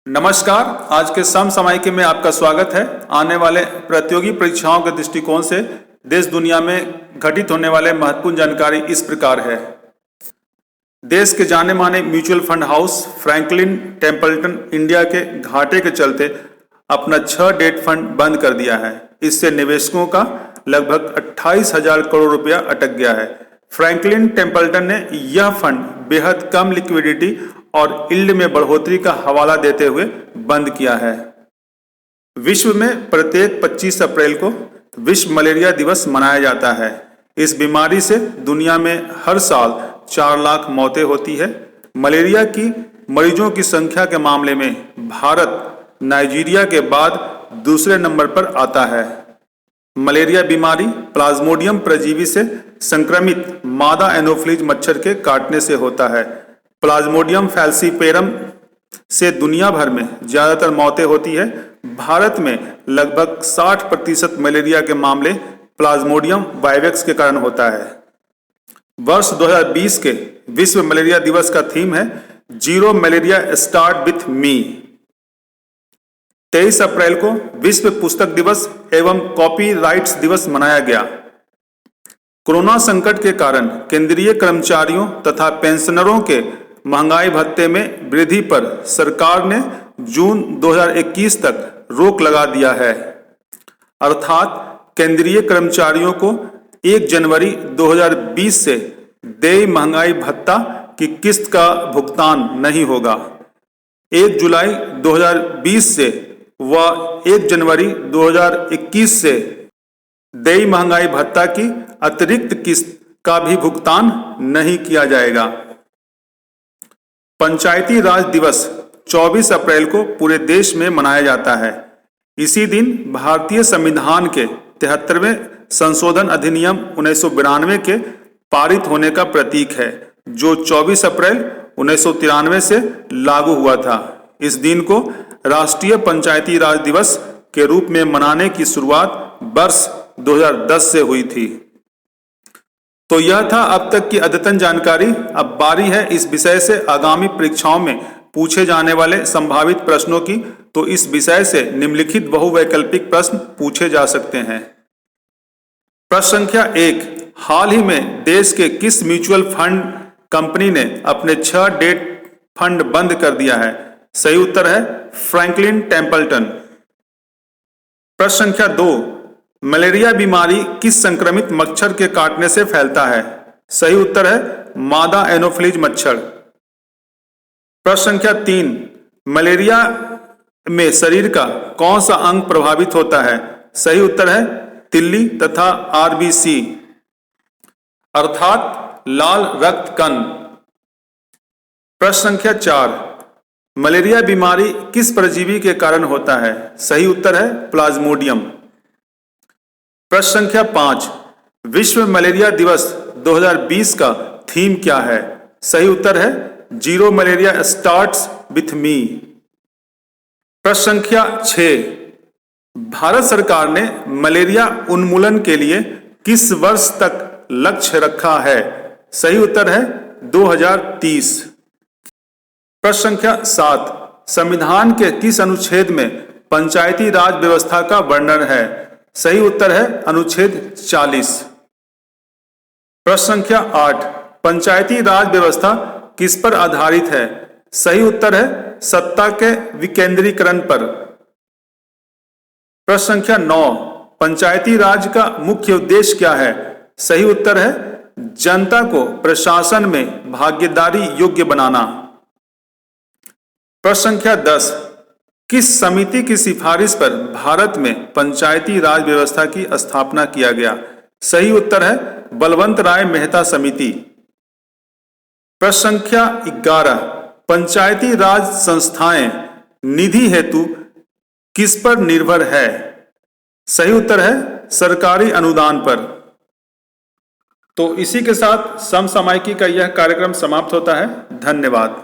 नमस्कार। आज के समसामयिकी में आपका स्वागत है। आने वाले प्रतियोगी परीक्षाओं के दृष्टिकोण से देश दुनिया में घटित होने वाले महत्वपूर्ण जानकारी इस प्रकार है। देश के जाने माने mutual fund house Franklin Templeton India के घाटे के चलते अपना 6 डेट फंड बंद कर दिया है। इससे निवेशकों का लगभग 28,000 करोड़ रुपया अटक गया है। फ्रैंकलिन टेम्पल्टन ने यह फंड बेहद कम लिक्विडिटी और यील्ड में बढ़ोतरी का हवाला देते हुए बंद किया है। विश्व में प्रत्येक 25 अप्रैल को विश्व मलेरिया दिवस मनाया जाता है। इस बीमारी से दुनिया में हर साल 4 लाख मौतें होती है। मलेरिया की मरीजों की संख्या के मामले में भारत नाइजीरिया के बाद दूसरे नंबर पर आता है। मलेरिया बीमारी प्लाज्मोडियम परजीवी से संक्रमित मादा एनोफ्लीज मच्छर के काटने से होता है। प्लाज्मोडियम फैल्सीपेरम से दुनिया भर में ज्यादातर मौतें होती है। भारत में लगभग 60% मलेरिया के मामले प्लाज्मोडियम वाइवेक्स के कारण होता है। वर्ष 2020 के विश्व मलेरिया दिवस का थीम है zero malaria start with me. 23 अप्रैल को विश्व पुस्तक दिवस एवं कॉपीराइट्स दिवस मनाया गया। कोरोना संकट के कारण केंद्रीय कर्मचारियों तथा पेंशनरों के महंगाई भत्ते में वृद्धि पर सरकार ने जून 2021 तक रोक लगा दिया है। अर्थात केंद्रीय कर्मचारियों को 1 जनवरी 2020 से देय महंगाई भत्ता की किस्त का भुगतान नहीं होगा। 1 जुलाई 2020 से व 1 जनवरी 2021 से देय महंगाई भत्ता की अतिरिक्त किस्त का भी भुगतान नहीं किया जाएगा। पंचायती राज दिवस 24 अप्रैल को पूरे देश में मनाया जाता है। इसी दिन भारतीय संविधान के 73वें संशोधन अधिनियम 1992 के पारित होने का प्रतीक है, जो 24 अप्रैल 1993 से लागू हुआ था। इस दिन को राष्ट्रीय पंचायती राज दिवस के रूप में मनाने की शुरुआत वर्ष 2010 से हुई थी। तो यह था अब तक की अद्यतन जानकारी। अब बारी है इस विषय से आगामी परीक्षाओं में पूछे जाने वाले संभावित प्रश्नों की। तो इस विषय से निम्नलिखित बहुवैकल्पिक प्रश्न पूछे जा सकते हैं। प्रश्न संख्या 1, हाल ही में देश के किस म्यूचुअल फंड कंपनी ने अपने 6 डेट फंड बंद कर दिया है? सही उत्तर है फ्रैंकलिन टेम्पल्टन। प्रश्न संख्या 2, मलेरिया बीमारी किस संक्रमित मच्छर के काटने से फैलता है? सही उत्तर है मादा एनोफ्लीज मच्छर। प्रश्न संख्या 3, मलेरिया में शरीर का कौन सा अंग प्रभावित होता है? सही उत्तर है तिल्ली तथा आरबीसी अर्थात लाल रक्त कण। प्रश्न संख्या 4, मलेरिया बीमारी किस परजीवी के कारण होता है? सही उत्तर है प्लाज्मोडियम। प्रश्न संख्या 5, विश्व मलेरिया दिवस 2020 का थीम क्या है? सही उत्तर है zero malaria starts with me. प्रश्न संख्या 6, भारत सरकार ने मलेरिया उन्मूलन के लिए किस वर्ष तक लक्ष्य रखा है? सही उत्तर है 2030। प्रश्न संख्या 7, संविधान के किस अनुच्छेद में पंचायती राज व्यवस्था का वर्णन है? सही उत्तर है अनुच्छेद 40। प्रश्न संख्या 8, पंचायती राज व्यवस्था किस पर आधारित है? सही उत्तर है सत्ता के विकेंद्रीकरण पर। प्रश्न संख्या 9, पंचायती राज का मुख्य उद्देश्य क्या है? सही उत्तर है जनता को प्रशासन में भागीदारी योग्य बनाना। प्रश्न संख्या 10, किस समिति की सिफारिश पर भारत में पंचायती राज व्यवस्था की स्थापना किया गया? सही उत्तर है बलवंत राय मेहता समिति। प्रश्न संख्या 11, पंचायती राज संस्थाएं निधि हेतु किस पर निर्भर है? सही उत्तर है सरकारी अनुदान पर। तो इसी के साथ समसामयिकी का यह कार्यक्रम समाप्त होता है। धन्यवाद।